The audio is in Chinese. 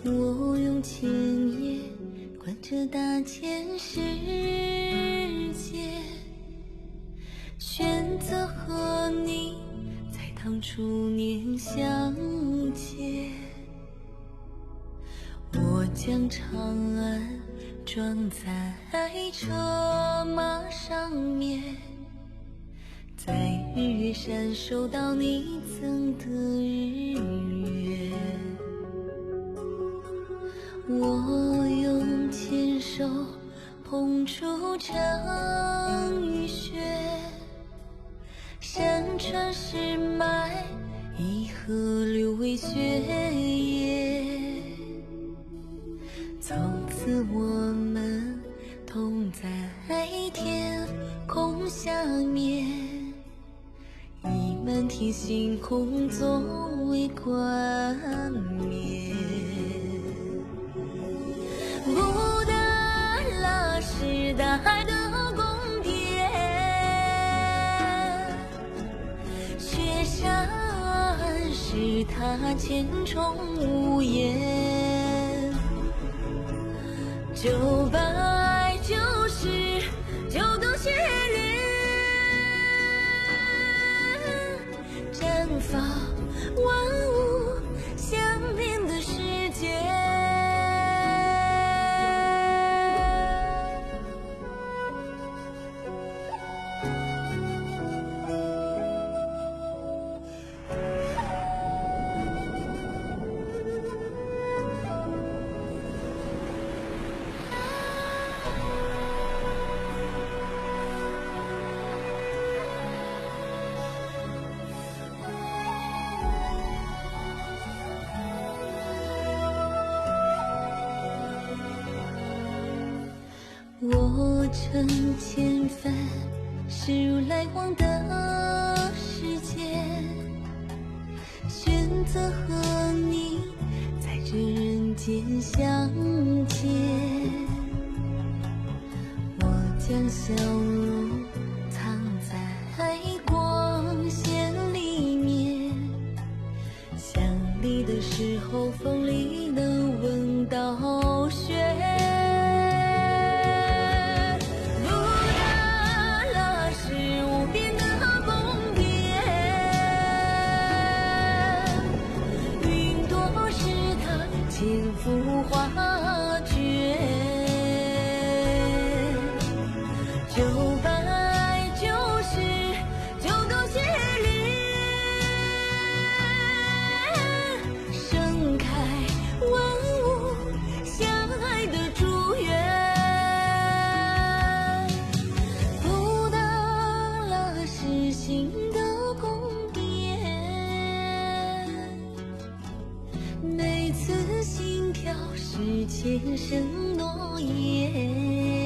我用千眼观这大千世界，选择和你在当初年相见。我将长安装在车马上面，在日月闪收到你赠的日月。我用牵手捧出城与雪，山川石脉以河流为血液。从此我们同在天空下面，以满天星空作为冠冕。布达拉是大海的宫殿，雪山是它千重屋檐。990度雪莲，绽放万物相连的世界。我乘千帆驶入来往的世界，选择和你在这人间相见。我将笑容藏在光线里面，想你的时候风里能闻到雪。千幅画卷，999度雪莲，盛开万物相爱的祝愿。布达拉是心的宫殿，每次心跳是前生诺言。